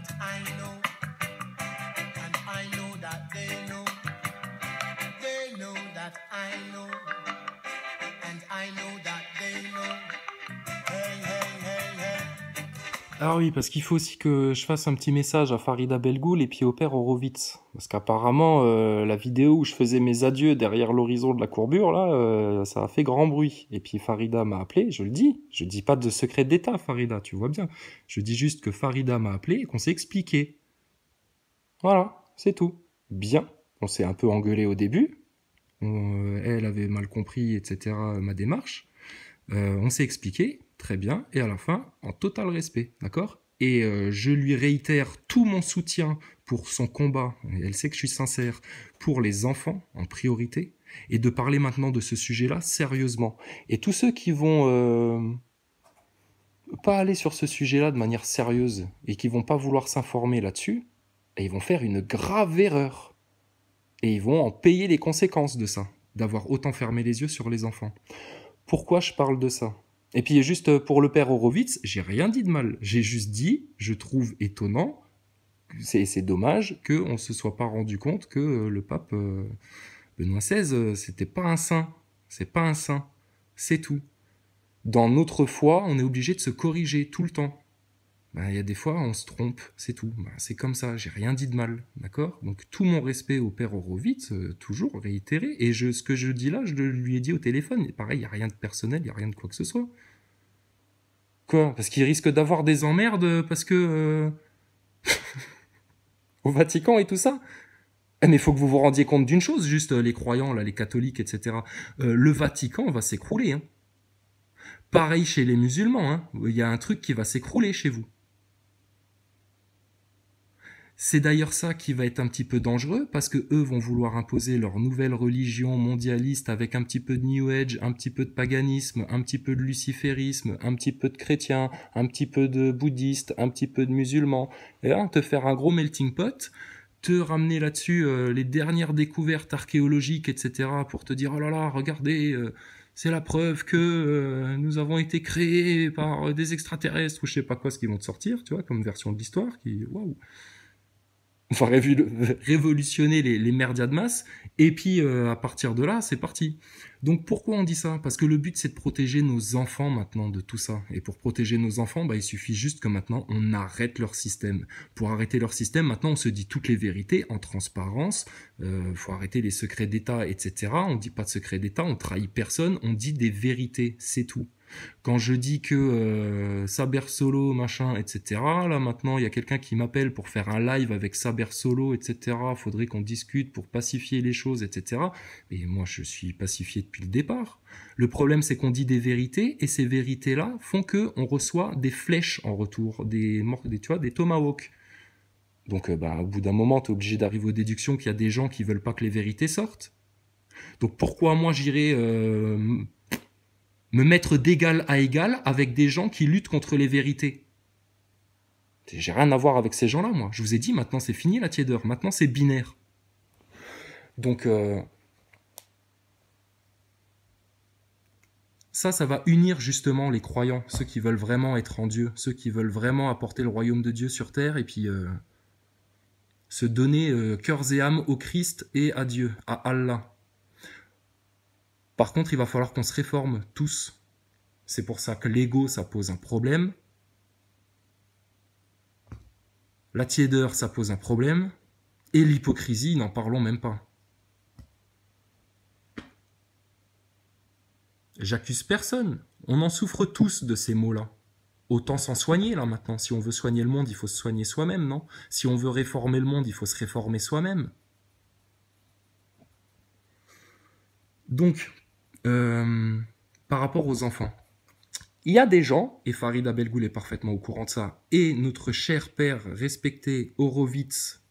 that I know, and I know that they know. They know that I know, and I know that they know. Hey, hey, hey, hey. Ah oui, parce qu'il faut aussi que je fasse un petit message à Farida Belgoul et puis au père Horowitz. Parce qu'apparemment, la vidéo où je faisais mes adieux derrière l'horizon de la courbure, là, ça a fait grand bruit. Et puis Farida m'a appelé, je le dis. Je dis pas de secret d'État, Farida, tu vois bien. Je dis juste que Farida m'a appelé et qu'on s'est expliqué. Voilà, c'est tout. Bien. On s'est un peu engueulé au début. Elle avait mal compris, etc., ma démarche. On s'est expliqué, très bien, et à la fin, en total respect, d'accord. Et je lui réitère tout mon soutien pour son combat, et elle sait que je suis sincère, pour les enfants en priorité, et de parler maintenant de ce sujet-là sérieusement. Et tous ceux qui vont pas aller sur ce sujet-là de manière sérieuse, et qui vont pas vouloir s'informer là-dessus, et ils vont faire une grave erreur. Et ils vont en payer les conséquences de ça, d'avoir autant fermé les yeux sur les enfants. Pourquoi je parle de ça? Et puis juste pour le père Horowitz, j'ai rien dit de mal. J'ai juste dit, je trouve étonnant, c'est dommage qu'on ne se soit pas rendu compte que le pape Benoît XVI, c'était pas un saint. C'est pas un saint. C'est tout. Dans notre foi, on est obligé de se corriger tout le temps. Il y a des fois, on se trompe, c'est tout. C'est comme ça, j'ai rien dit de mal, d'accord? Donc tout mon respect au père Horowitz, toujours réitéré, et ce que je dis là, je lui ai dit au téléphone, et pareil, il n'y a rien de personnel, il n'y a rien de quoi que ce soit. Quoi? Parce qu'il risque d'avoir des emmerdes, parce que... au Vatican et tout ça? Mais il faut que vous vous rendiez compte d'une chose, juste les croyants, là, les catholiques, etc. Le Vatican va s'écrouler, hein. Pareil chez les musulmans, hein. Il y a un truc qui va s'écrouler chez vous. C'est d'ailleurs ça qui va être un petit peu dangereux, parce que eux vont vouloir imposer leur nouvelle religion mondialiste avec un petit peu de New Age, un petit peu de paganisme, un petit peu de luciférisme, un petit peu de chrétiens, un petit peu de bouddhistes, un petit peu de musulmans, et là, te faire un gros melting pot, te ramener là-dessus les dernières découvertes archéologiques, etc., pour te dire, oh là là, regardez, c'est la preuve que nous avons été créés par des extraterrestres, ou je sais pas quoi, ce qu'ils vont te sortir, tu vois, comme version de l'histoire, qui, waouh, enfin révolutionner les merdias de masse, et puis à partir de là, c'est parti. Donc pourquoi on dit ça? Parce que le but, c'est de protéger nos enfants maintenant de tout ça. Et pour protéger nos enfants, il suffit juste que maintenant, on arrête leur système. Pour arrêter leur système, maintenant, on se dit toutes les vérités en transparence. Faut arrêter les secrets d'État, etc. On dit pas de secrets d'État, on trahit personne, on dit des vérités, c'est tout. Quand je dis que Saber Solo, machin, etc., là maintenant il y a quelqu'un qui m'appelle pour faire un live avec Saber Solo, etc., faudrait qu'on discute pour pacifier les choses, etc. Et moi je suis pacifié depuis le départ. Le problème c'est qu'on dit des vérités, et ces vérités-là font qu'on reçoit des flèches en retour, tu vois, des tomahawks. Donc au bout d'un moment, t'es obligé d'arriver aux déductions qu'il y a des gens qui veulent pas que les vérités sortent. Donc pourquoi moi j'irais me mettre d'égal à égal avec des gens qui luttent contre les vérités? J'ai rien à voir avec ces gens-là, moi. Je vous ai dit, maintenant c'est fini la tiédeur. Maintenant c'est binaire. Donc ça va unir justement les croyants, ceux qui veulent vraiment être en Dieu, ceux qui veulent vraiment apporter le royaume de Dieu sur terre, et puis se donner cœurs et âmes au Christ et à Dieu, à Allah. Par contre, il va falloir qu'on se réforme tous. C'est pour ça que l'ego, ça pose un problème. La tiédeur, ça pose un problème. Et l'hypocrisie, n'en parlons même pas. J'accuse personne. On en souffre tous de ces mots-là. Autant s'en soigner, là, maintenant. Si on veut soigner le monde, il faut se soigner soi-même, non? Si on veut réformer le monde, il faut se réformer soi-même. Donc, par rapport aux enfants, il y a des gens, et Farida Belgoul est parfaitement au courant de ça, et notre cher père respecté Horowitz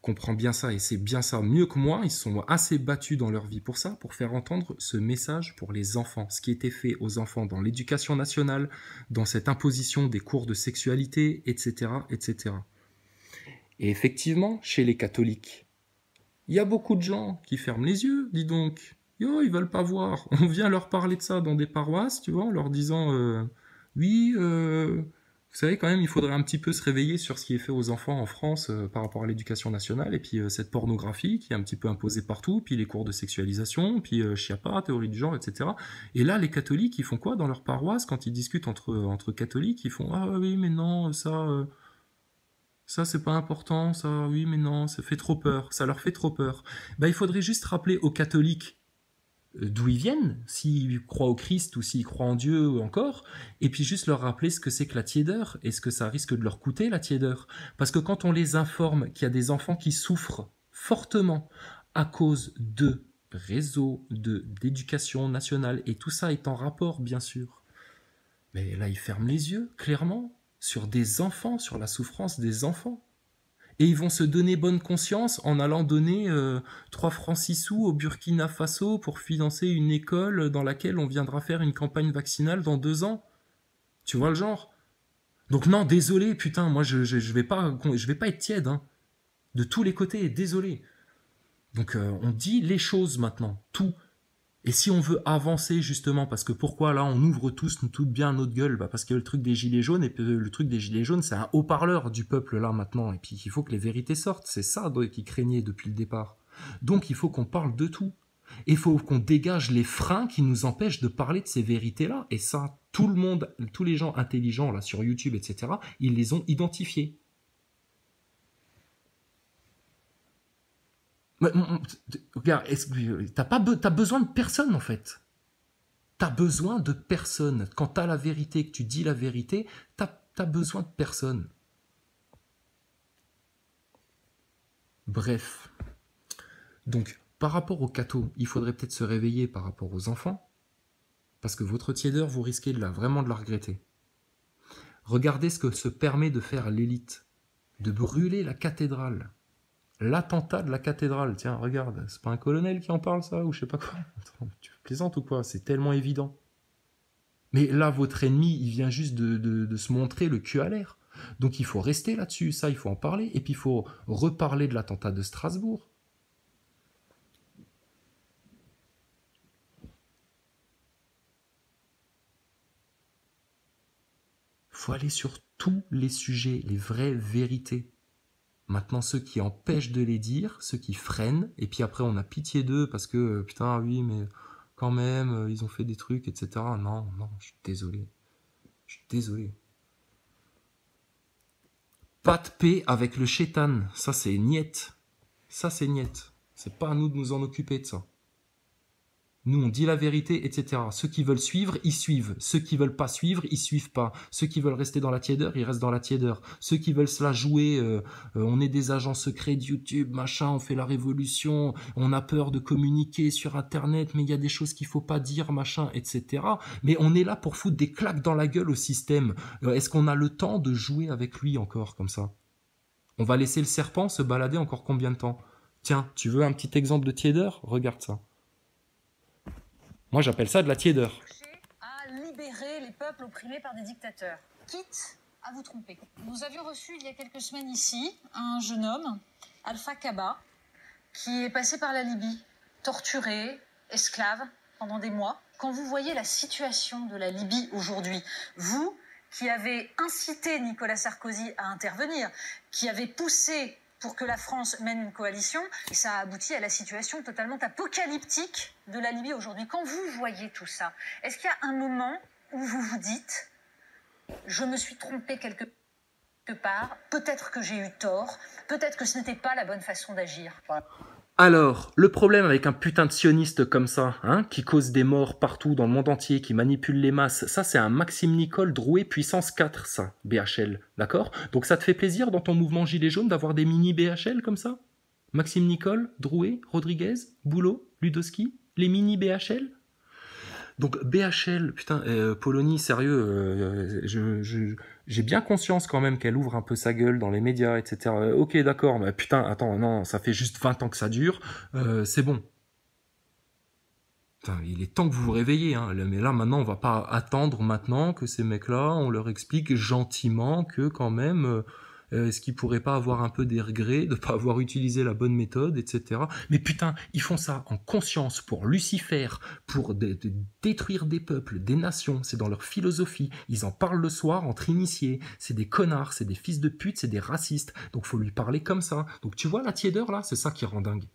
comprend bien ça, et c'est bien ça mieux que moi. Ils sont assez battus dans leur vie pour ça, pour faire entendre ce message pour les enfants, ce qui était fait aux enfants dans l'éducation nationale, dans cette imposition des cours de sexualité, etc., etc. Et effectivement, chez les catholiques, il y a beaucoup de gens qui ferment les yeux, dis donc. Yo, ils veulent pas voir. On vient leur parler de ça dans des paroisses, tu vois, en leur disant oui, Vous savez, quand même, il faudrait un petit peu se réveiller sur ce qui est fait aux enfants en France par rapport à l'éducation nationale, et puis cette pornographie qui est un petit peu imposée partout, puis les cours de sexualisation, puis Chiappa, théorie du genre, etc. Et là, les catholiques, ils font quoi dans leur paroisse quand ils discutent entre catholiques? Ils font « Ah oui, mais non, ça c'est pas important, ça, oui, mais non, ça fait trop peur, ça leur fait trop peur. » Ben, il faudrait juste rappeler aux catholiques d'où ils viennent, s'ils croient au Christ ou s'ils croient en Dieu encore, et puis juste leur rappeler ce que c'est que la tiédeur et ce que ça risque de leur coûter la tiédeur. Parce que quand on les informe qu'il y a des enfants qui souffrent fortement à cause de réseaux d'éducation nationale, et tout ça est en rapport bien sûr, mais là ils ferment les yeux clairement sur des enfants, sur la souffrance des enfants. Et ils vont se donner bonne conscience en allant donner 3 francs 6 sous au Burkina Faso pour financer une école dans laquelle on viendra faire une campagne vaccinale dans 2 ans. Tu vois le genre? Donc non, désolé, putain, moi je vais pas être tiède, hein. De tous les côtés, désolé. Donc on dit les choses maintenant, tout. Et si on veut avancer justement, parce que pourquoi là on ouvre tous tout bien notre gueule, bah parce que le truc des gilets jaunes, et le truc des gilets jaunes c'est un haut-parleur du peuple là maintenant, et puis il faut que les vérités sortent, c'est ça qui craignait depuis le départ. Donc il faut qu'on parle de tout. Et il faut qu'on dégage les freins qui nous empêchent de parler de ces vérités-là. Et ça, tout le monde, tous les gens intelligents là sur YouTube, etc., ils les ont identifiés. Regarde, t'as besoin de personne en fait. T'as besoin de personne. Quand t'as la vérité, que tu dis la vérité, t'as besoin de personne. Bref. Donc, par rapport aux cathos, il faudrait peut-être se réveiller par rapport aux enfants, parce que votre tiédeur, vous risquez vraiment de la regretter. Regardez ce que se permet de faire l'élite, de brûler la cathédrale. L'attentat de la cathédrale, tiens, regarde, c'est pas un colonel qui en parle ça, ou je sais pas quoi. Attends, tu plaisantes ou quoi? C'est tellement évident. Mais là, votre ennemi, il vient juste de se montrer le cul à l'air. Donc il faut rester là-dessus, ça, il faut en parler. Et puis il faut reparler de l'attentat de Strasbourg. Il faut aller sur tous les sujets, les vraies vérités. Maintenant, ceux qui empêchent de les dire, ceux qui freinent, et puis après on a pitié d'eux parce que, putain, oui, mais quand même, ils ont fait des trucs, etc. Non, je suis désolé. Je suis désolé. Pas de paix avec le chétan, ça c'est niette. Ça c'est niette. C'est pas à nous de nous en occuper de ça. Nous, on dit la vérité, etc. Ceux qui veulent suivre, ils suivent. Ceux qui veulent pas suivre, ils suivent pas. Ceux qui veulent rester dans la tiédeur, ils restent dans la tiédeur. Ceux qui veulent se la jouer, on est des agents secrets de YouTube, machin, on fait la révolution, on a peur de communiquer sur Internet, mais il y a des choses qu'il faut pas dire, machin, etc. Mais on est là pour foutre des claques dans la gueule au système. Est-ce qu'on a le temps de jouer avec lui encore, comme ça? On va laisser le serpent se balader encore combien de temps? Tiens, tu veux un petit exemple de tiédeur? Regarde ça. Moi, j'appelle ça de la tiédeur. À libérer les peuples opprimés par des dictateurs, quitte à vous tromper. Nous avions reçu il y a quelques semaines ici un jeune homme, Alpha Kaba, qui est passé par la Libye, torturé, esclave pendant des mois. Quand vous voyez la situation de la Libye aujourd'hui, vous qui avez incité Nicolas Sarkozy à intervenir, qui avez poussé pour que la France mène une coalition, et ça a abouti à la situation totalement apocalyptique de la Libye aujourd'hui. Quand vous voyez tout ça, est-ce qu'il y a un moment où vous vous dites « je me suis trompé quelque part, peut-être que j'ai eu tort, peut-être que ce n'était pas la bonne façon d'agir ». Alors, le problème avec un putain de sioniste comme ça, hein, qui cause des morts partout dans le monde entier, qui manipule les masses, ça c'est un Maxime Nicole Drouet puissance 4, ça, BHL, d'accord? Donc ça te fait plaisir dans ton mouvement Gilet jaune d'avoir des mini BHL comme ça? Maxime Nicole, Drouet, Rodriguez, Boulot, Ludowski, les mini BHL? Donc BHL, putain, Polony, sérieux, j'ai bien conscience quand même qu'elle ouvre un peu sa gueule dans les médias, etc. Ok, d'accord, mais putain, attends, non, ça fait juste 20 ans que ça dure, c'est bon. Putain, il est temps que vous vous réveillez, hein. Mais là, maintenant, on va pas attendre maintenant que ces mecs-là, on leur explique gentiment que quand même, Est-ce qu'il pourrait pas avoir un peu des regrets de pas avoir utilisé la bonne méthode, etc. Mais putain, ils font ça en conscience pour Lucifer, pour détruire des peuples, des nations. C'est dans leur philosophie. Ils en parlent le soir entre initiés. C'est des connards, c'est des fils de pute, c'est des racistes. Donc faut lui parler comme ça. Donc tu vois la tiédeur là, c'est ça qui rend dingue.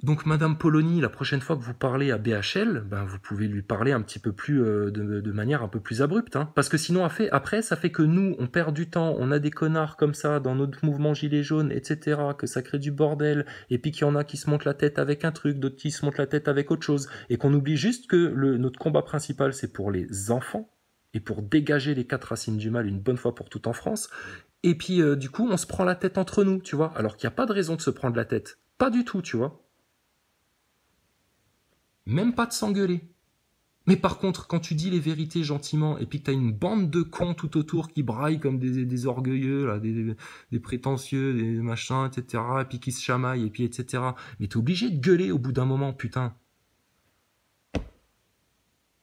Donc Madame Polony, la prochaine fois que vous parlez à BHL, ben, vous pouvez lui parler un petit peu plus de manière un peu plus abrupte, hein, parce que sinon après ça fait que nous on perd du temps, on a des connards comme ça dans notre mouvement gilet jaune, etc., que ça crée du bordel, et puis qu'il y en a qui se montent la tête avec un truc, d'autres qui se montent la tête avec autre chose, et qu'on oublie juste que notre combat principal c'est pour les enfants et pour dégager les 4 racines du mal une bonne fois pour toutes en France. Et puis du coup on se prend la tête entre nous, tu vois, alors qu'il n'y a pas de raison de se prendre la tête, pas du tout, tu vois. Même pas de s'engueuler. Mais par contre, quand tu dis les vérités gentiment, et puis que t'as une bande de cons tout autour qui braillent comme des orgueilleux, là, des prétentieux, des machins, etc., et puis qui se chamaillent, et puis etc., mais t'es obligé de gueuler au bout d'un moment, putain.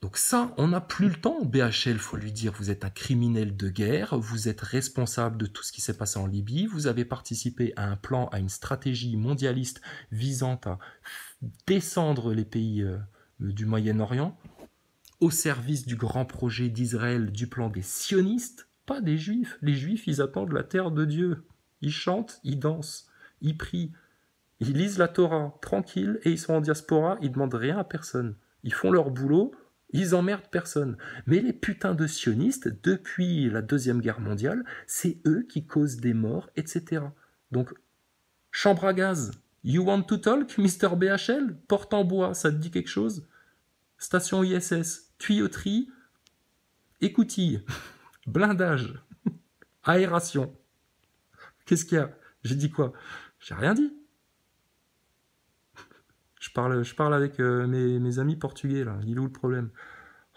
Donc ça, on n'a plus le temps. BHL, faut lui dire, vous êtes un criminel de guerre, vous êtes responsable de tout ce qui s'est passé en Libye, vous avez participé à un plan, à une stratégie mondialiste visant à descendre les pays du Moyen-Orient au service du grand projet d'Israël, du plan des sionistes, pas des juifs. Les juifs, ils attendent la terre de Dieu. Ils chantent, ils dansent, ils prient, ils lisent la Torah tranquille et ils sont en diaspora, ils demandent rien à personne. Ils font leur boulot, ils emmerdent personne. Mais les putains de sionistes, depuis la Deuxième Guerre mondiale, c'est eux qui causent des morts, etc. Donc, chambre à gaz. You want to talk, Mr. BHL? Porte en bois, ça te dit quelque chose? Station ISS, tuyauterie, écoutille, blindage, aération. Qu'est-ce qu'il y a? J'ai dit quoi? J'ai rien dit. Je parle avec mes amis portugais, là. Il est où le problème?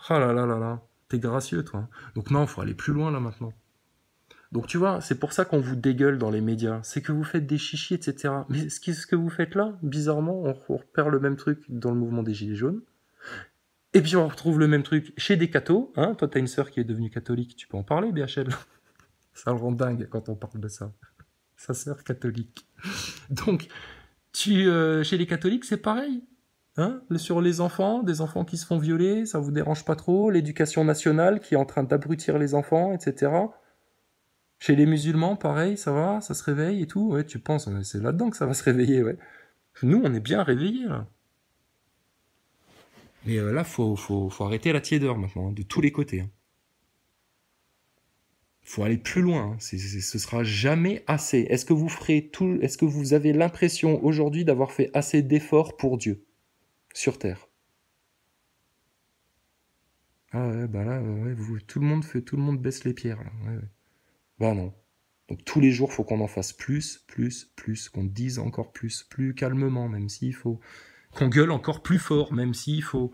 Ah là là là là. T'es gracieux, toi. Donc non, faut aller plus loin, là, maintenant. Donc tu vois, c'est pour ça qu'on vous dégueule dans les médias. C'est que vous faites des chichis, etc. Mais ce que vous faites là, bizarrement, on repère le même truc dans le mouvement des Gilets jaunes. Et puis on retrouve le même truc chez des cathos. Hein. Toi, t'as une sœur qui est devenue catholique. Tu peux en parler, BHL. Ça le rend dingue quand on parle de ça. Sa sœur catholique. Donc, chez les catholiques, c'est pareil. Hein, sur les enfants, des enfants qui se font violer, ça vous dérange pas trop. L'éducation nationale qui est en train d'abrutir les enfants, etc. Chez les musulmans, pareil, ça va, ça se réveille et tout. Ouais, tu penses, c'est là-dedans que ça va se réveiller, ouais. Nous, on est bien réveillés, là. Mais là, faut arrêter la tiédeur maintenant, hein, de tous les côtés. Hein. Faut aller plus loin. Hein. Ce sera jamais assez. Est-ce que vous avez l'impression aujourd'hui d'avoir fait assez d'efforts pour Dieu sur Terre? Ah ouais, bah là, ouais, tout le monde baisse les pierres. Là. Ouais, ouais. Bah non. Donc tous les jours, faut qu'on en fasse plus, qu'on dise encore plus calmement, même s'il faut, qu'on gueule encore plus fort, même s'il faut,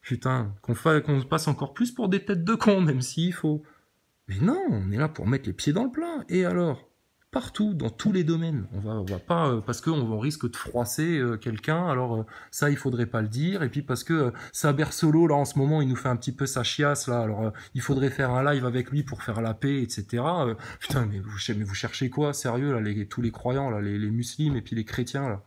putain, qu'on passe encore plus pour des têtes de cons, même s'il faut. Mais non, on est là pour mettre les pieds dans le plat. Et alors? Partout, dans tous les domaines. On va pas, parce qu'on risque de froisser quelqu'un, alors ça, il faudrait pas le dire. Et puis parce que Saber Solo, là, en ce moment, il nous fait un petit peu sa chiasse, là, alors il faudrait faire un live avec lui pour faire la paix, etc. Putain, mais vous cherchez quoi, sérieux, là, tous les croyants, là, les musulmans et puis les chrétiens, là.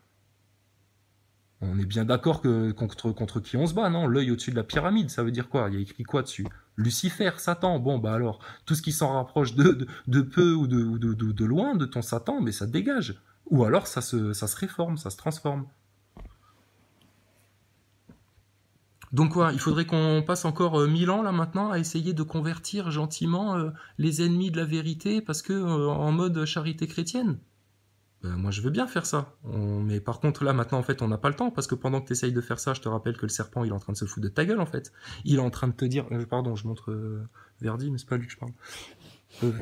On est bien d'accord que contre qui on se bat, non? L'œil au-dessus de la pyramide, ça veut dire quoi? Il y a écrit quoi dessus? Lucifer, Satan. Bon, bah alors, tout ce qui s'en rapproche de peu ou de loin de ton Satan, mais ça dégage. Ou alors ça se réforme, ça se transforme. Donc quoi, il faudrait qu'on passe encore 1000 ans là maintenant à essayer de convertir gentiment les ennemis de la vérité parce que en mode charité chrétienne. Moi, je veux bien faire ça. Mais par contre, là, maintenant, en fait, on n'a pas le temps, parce que pendant que tu essayes de faire ça, je te rappelle que le serpent, il est en train de se foutre de ta gueule, en fait. Il est en train de te dire... pardon, je montre Verdi, mais c'est pas lui que je parle.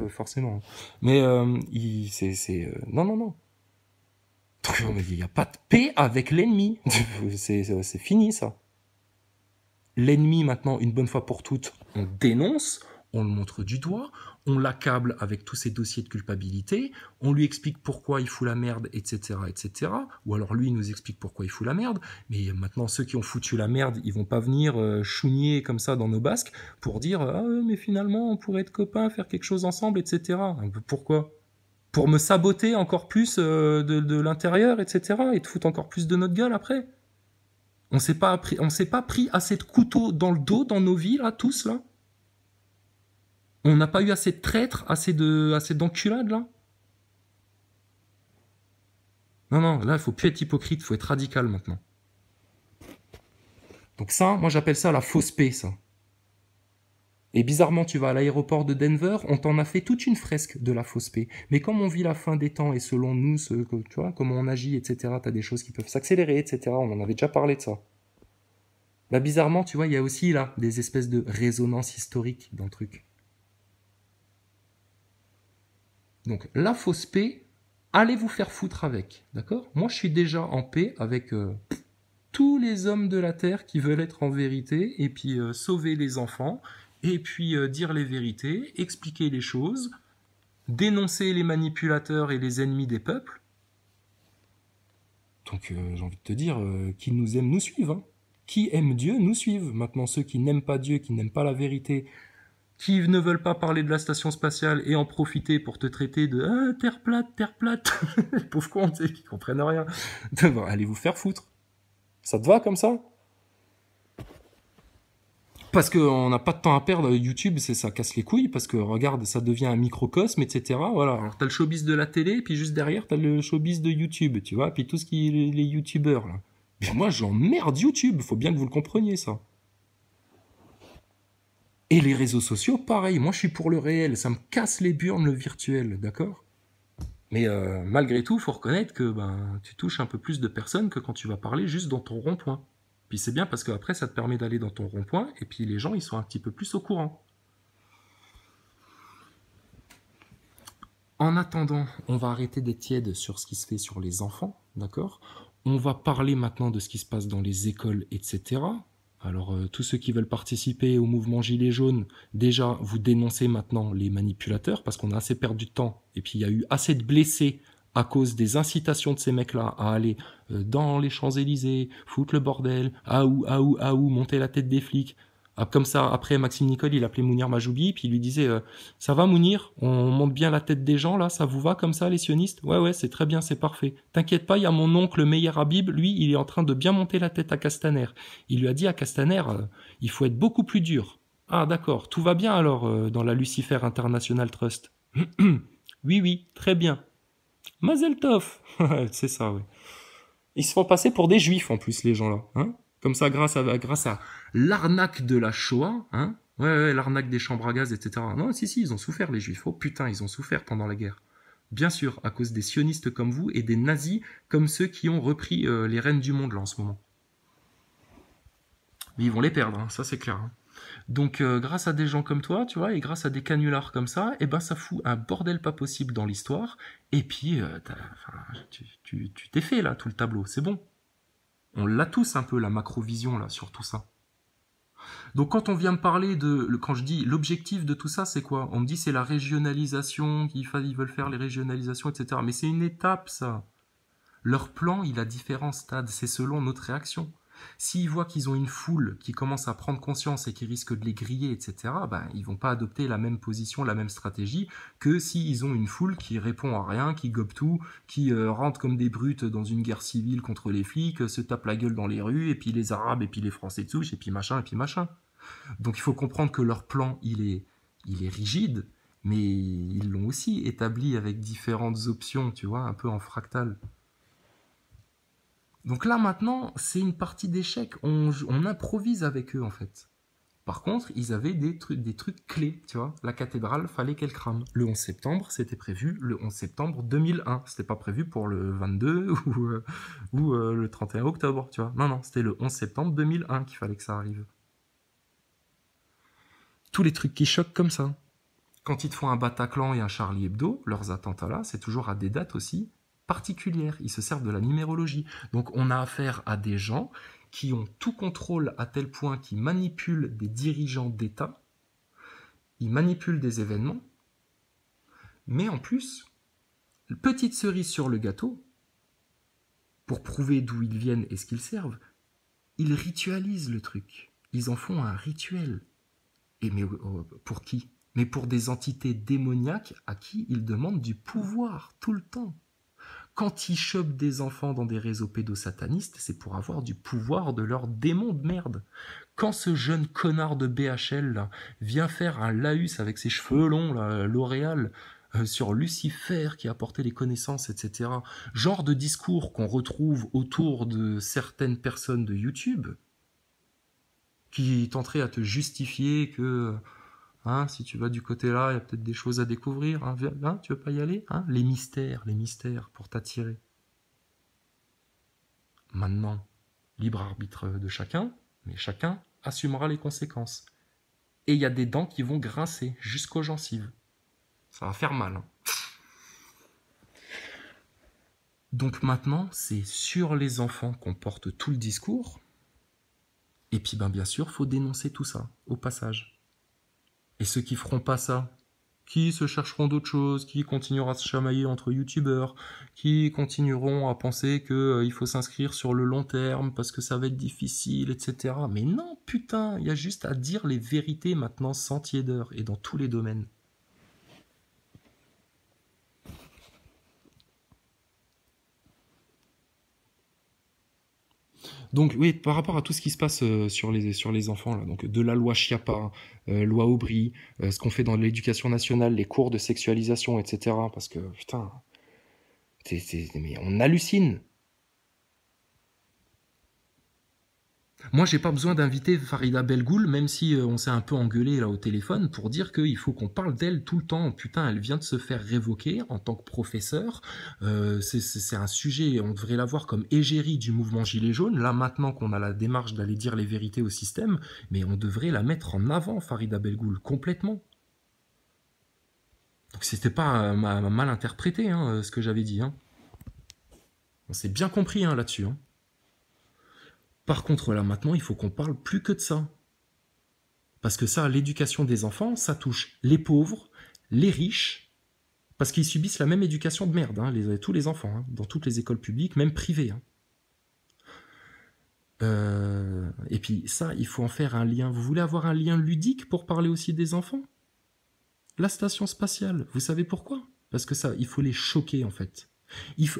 Forcément. Mais non. Il n'y a pas de paix avec l'ennemi. C'est fini, ça. L'ennemi, maintenant, une bonne fois pour toutes, on dénonce, on le montre du doigt, on l'accable avec tous ses dossiers de culpabilité, on lui explique pourquoi il fout la merde, etc., etc. Ou alors lui, il nous explique pourquoi il fout la merde, mais maintenant, ceux qui ont foutu la merde, ils vont pas venir chougner comme ça dans nos basques pour dire « Ah, mais finalement, on pourrait être copains, faire quelque chose ensemble, etc. » Pourquoi ? Pour me saboter encore plus de l'intérieur, etc. et te foutre encore plus de notre gueule après. On s'est pas pris assez de couteaux dans le dos dans nos vies, là, tous, là. On n'a pas eu assez de traîtres, assez d'enculades, là. Non, là, il faut plus être hypocrite, il faut être radical, maintenant. Donc ça, moi, j'appelle ça la fausse paix, ça. Et bizarrement, tu vas à l'aéroport de Denver, on t'en a fait toute une fresque de la fausse paix. Mais comme on vit la fin des temps, et selon nous, tu vois, comment on agit, etc., t'as des choses qui peuvent s'accélérer, etc., on en avait déjà parlé de ça. Là, bizarrement, tu vois, il y a aussi, là, des espèces de résonances historiques dans le truc. Donc, la fausse paix, allez vous faire foutre avec, d'accord ? Moi, je suis déjà en paix avec tous les hommes de la Terre qui veulent être en vérité, et puis sauver les enfants, et puis dire les vérités, expliquer les choses, dénoncer les manipulateurs et les ennemis des peuples. Donc j'ai envie de te dire, qui nous aime nous suivent. Hein. Qui aime Dieu nous suivent. Maintenant ceux qui n'aiment pas Dieu, qui n'aiment pas la vérité, qui ne veulent pas parler de la station spatiale et en profiter pour te traiter de « Ah, terre plate !» Pauvre con, tu sais, qui comprennent rien. Allez vous faire foutre. Ça te va comme ça ? Parce qu'on n'a pas de temps à perdre, YouTube, ça casse les couilles, parce que regarde, ça devient un microcosme, etc. Voilà. Alors t'as le showbiz de la télé, puis juste derrière, t'as le showbiz de YouTube, tu vois, puis tout ce qui est les YouTubeurs, là. Mais moi, j'emmerde YouTube, faut bien que vous le compreniez, ça. Et les réseaux sociaux, pareil, moi je suis pour le réel, ça me casse les burnes le virtuel, d'accord ? Mais malgré tout, faut reconnaître que tu touches un peu plus de personnes que quand tu vas parler juste dans ton rond-point. Puis c'est bien parce qu'après, ça te permet d'aller dans ton rond-point, et puis les gens, ils sont un petit peu plus au courant. En attendant, on va arrêter d'être tiède sur ce qui se fait sur les enfants, d'accord ? On va parler maintenant de ce qui se passe dans les écoles, etc. Alors, tous ceux qui veulent participer au mouvement Gilets jaunes, déjà, vous dénoncez maintenant les manipulateurs, parce qu'on a assez perdu de temps, et puis il y a eu assez de blessés à cause des incitations de ces mecs-là à aller dans les Champs-Élysées, foutre le bordel, monter la tête des flics. Comme ça, après, Maxime Nicole, il appelait Mounir Majoubi, puis il lui disait « Ça va Mounir, on monte bien la tête des gens, là, ça vous va comme ça, les sionistes ?»« Ouais, c'est très bien, c'est parfait. T'inquiète pas, il y a mon oncle Meyer Habib, lui, il est en train de bien monter la tête à Castaner. Il lui a dit à Castaner, il faut être beaucoup plus dur. »« Ah, d'accord, tout va bien alors dans la Lucifer International Trust. »« Oui, très bien. »« Mazel tov !» C'est ça, ouais. Ils se font passer pour des juifs, en plus, les gens-là, hein. Comme ça, grâce à l'arnaque de la Shoah, hein, ouais, l'arnaque des chambres à gaz, etc. Non, si, ils ont souffert, les juifs. Oh putain, ils ont souffert pendant la guerre. Bien sûr, à cause des sionistes comme vous et des nazis comme ceux qui ont repris les rênes du monde, là, en ce moment. Mais ils vont les perdre, hein, ça c'est clair. Hein. Donc, grâce à des gens comme toi, tu vois, et grâce à des canulars comme ça, ça fout un bordel pas possible dans l'histoire. Et puis, tu t'es fait, là, tout le tableau, c'est bon. On l'a tous un peu, la macrovision, là, sur tout ça. Donc quand on vient me parler quand je dis l'objectif de tout ça, c'est quoi ? On me dit c'est la régionalisation, ils veulent faire les régionalisations, etc. Mais c'est une étape, ça. Leur plan, il a différents stades, c'est selon notre réaction. S'ils voient qu'ils ont une foule qui commence à prendre conscience et qui risque de les griller, etc., ils vont pas adopter la même position, la même stratégie que s'ils ont une foule qui répond à rien, qui gobe tout, qui rentre comme des brutes dans une guerre civile contre les flics, se tape la gueule dans les rues, et puis les Arabes, et puis les Français de souche, et puis machin, et puis machin. Donc il faut comprendre que leur plan, il est rigide, mais ils l'ont aussi établi avec différentes options, tu vois, un peu en fractal. Donc là, maintenant, c'est une partie d'échec. On improvise avec eux, en fait. Par contre, ils avaient des trucs clés, tu vois. La cathédrale, fallait qu'elle crame. Le 11 septembre, c'était prévu le 11 septembre 2001. C'était pas prévu pour le 22 ou le 31 octobre, tu vois. Non, c'était le 11 septembre 2001 qu'il fallait que ça arrive. Tous les trucs qui choquent comme ça. Quand ils te font un Bataclan et un Charlie Hebdo, leurs attentats là, c'est toujours à des dates aussi particulières. Ils se servent de la numérologie. Donc on a affaire à des gens qui ont tout contrôle à tel point qu'ils manipulent des dirigeants d'État ils manipulent des événements, mais en plus, petite cerise sur le gâteau, pour prouver d'où ils viennent et ce qu'ils servent, ils ritualisent le truc. Ils en font un rituel. Et mais pour qui? Mais pour des entités démoniaques à qui ils demandent du pouvoir tout le temps. Quand ils chopent des enfants dans des réseaux pédosatanistes, c'est pour avoir du pouvoir de leur démon de merde. Quand ce jeune connard de BHL là, vient faire un laïus avec ses cheveux longs, là, L'Oréal, sur Lucifer qui a apporté les connaissances, etc. Genre de discours qu'on retrouve autour de certaines personnes de YouTube qui tenteraient à te justifier que si tu vas du côté là, il y a peut-être des choses à découvrir. Tu veux pas y aller les mystères pour t'attirer. Maintenant, libre arbitre de chacun, mais chacun assumera les conséquences. Et il y a des dents qui vont grincer jusqu'aux gencives. Ça va faire mal. Donc maintenant, c'est sur les enfants qu'on porte tout le discours. Et puis bien sûr, faut dénoncer tout ça, au passage. Et ceux qui feront pas ça, qui se chercheront d'autres choses, qui continueront à se chamailler entre youtubeurs, qui continueront à penser qu'il faut s'inscrire sur le long terme parce que ça va être difficile, etc. Mais non, putain, il y a juste à dire les vérités maintenant sans tiédeur et dans tous les domaines. Donc oui, par rapport à tout ce qui se passe sur les enfants, là, donc de la loi Schiappa, loi Aubry, ce qu'on fait dans l'éducation nationale, les cours de sexualisation, etc. Parce que, putain, mais on hallucine. Moi, j'ai pas besoin d'inviter Farida Belgoul, même si on s'est un peu engueulé là au téléphone, pour dire qu'il faut qu'on parle d'elle tout le temps. Putain, elle vient de se faire révoquer en tant que professeure. C'est un sujet, on devrait la voir comme égérie du mouvement Gilets jaunes. Là, maintenant qu'on a la démarche d'aller dire les vérités au système, mais on devrait la mettre en avant, Farida Belgoul, complètement. Donc c'était pas mal interprété, ce que j'avais dit. On s'est bien compris là-dessus. Par contre, là, maintenant, il faut qu'on parle plus que de ça. Parce que ça, l'éducation des enfants, ça touche les pauvres, les riches, parce qu'ils subissent la même éducation de merde, tous les enfants, dans toutes les écoles publiques, même privées. Et puis ça, il faut en faire un lien. Vous voulez avoir un lien ludique pour parler aussi des enfants? La station spatiale, vous savez pourquoi? Parce que ça, il faut les choquer, en fait.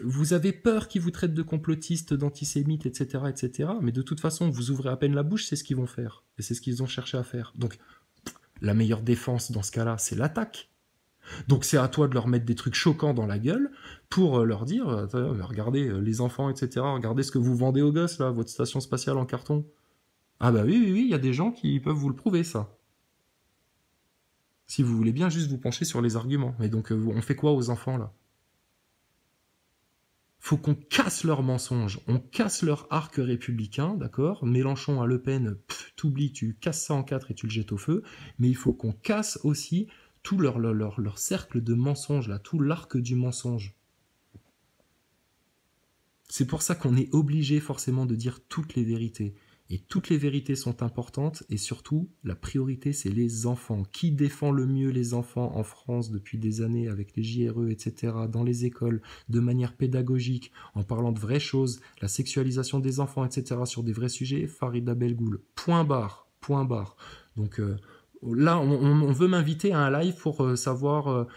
Vous avez peur qu'ils vous traitent de complotistes, d'antisémites, etc., etc. Mais de toute façon, vous ouvrez à peine la bouche, c'est ce qu'ils vont faire. Et c'est ce qu'ils ont cherché à faire. Donc, la meilleure défense dans ce cas-là, c'est l'attaque. Donc, c'est à toi de leur mettre des trucs choquants dans la gueule pour leur dire, regardez les enfants, etc., regardez ce que vous vendez aux gosses, là, votre station spatiale en carton. Ah bah oui, il y a des gens qui peuvent vous le prouver, ça. Si vous voulez bien juste vous pencher sur les arguments. Mais donc, on fait quoi aux enfants, là? Faut qu'on casse leurs mensonges, on casse leur arc républicain, d'accord? Mélenchon à Le Pen, t'oublies, tu casses ça en 4 et tu le jettes au feu, mais il faut qu'on casse aussi tout leur cercle de mensonges, là, tout l'arc du mensonge. C'est pour ça qu'on est obligé forcément de dire toutes les vérités. Et toutes les vérités sont importantes, et surtout, la priorité, c'est les enfants. Qui défend le mieux les enfants en France depuis des années avec les JRE, etc., dans les écoles, de manière pédagogique, en parlant de vraies choses, la sexualisation des enfants, etc., sur des vrais sujets? Farida Belgoul. Point barre. Donc là, on veut m'inviter à un live pour savoir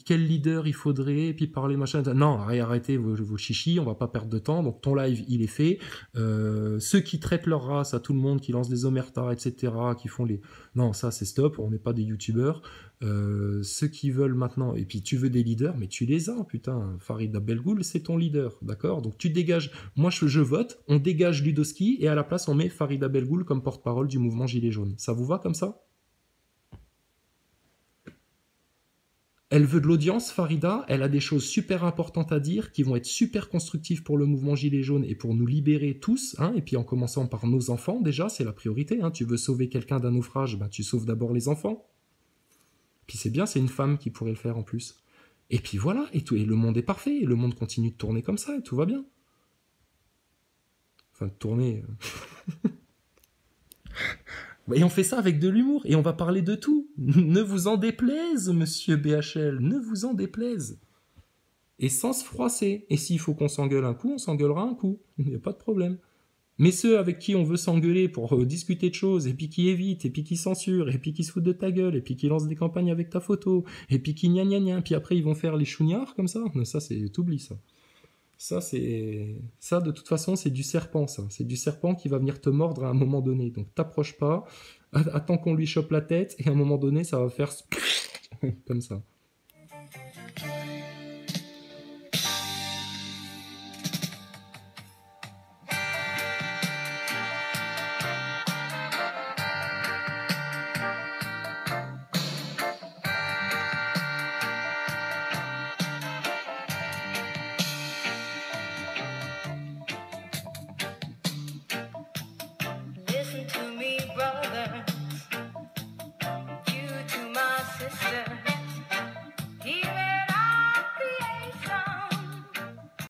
quel leader il faudrait, et puis parler machin. Non, arrêtez vos chichis, on va pas perdre de temps. Donc ton live, il est fait. Ceux qui traitent leur race à tout le monde, qui lancent des omertas, etc., qui font les... Non, ça c'est stop, on n'est pas des youtubeurs. Ceux qui veulent maintenant... Et puis tu veux des leaders, mais tu les as, putain. Farida Belgoul, c'est ton leader, d'accord? Donc tu dégages... Moi, je vote, on dégage Ludowski, et à la place, on met Farida Belgoul comme porte-parole du mouvement Gilets jaunes. Ça vous va comme ça? Elle veut de l'audience, Farida, elle a des choses super importantes à dire qui vont être super constructives pour le mouvement Gilets jaunes et pour nous libérer tous, et puis en commençant par nos enfants, déjà, c'est la priorité. Tu veux sauver quelqu'un d'un naufrage, tu sauves d'abord les enfants. Puis c'est bien, c'est une femme qui pourrait le faire en plus. Et puis voilà, et le monde est parfait, et le monde continue de tourner comme ça, et tout va bien. Enfin, de tourner... Et on fait ça avec de l'humour, et on va parler de tout. Ne vous en déplaise, monsieur BHL, ne vous en déplaise. Et sans se froisser. Et s'il faut qu'on s'engueule un coup, on s'engueulera un coup. Il n'y a pas de problème. Mais ceux avec qui on veut s'engueuler pour discuter de choses, et puis qui évitent, et puis qui censurent, et puis qui se foutent de ta gueule, et puis qui lancent des campagnes avec ta photo, et puis qui gna gna gna, puis après ils vont faire les chougnards comme ça, ça c'est, t'oublies ça. Ça de toute façon c'est du serpent ça, c'est du serpent qui va venir te mordre à un moment donné, donc t'approches pas, attends qu'on lui chope la tête, et à un moment donné ça va faire comme ça. Listen to me, brother.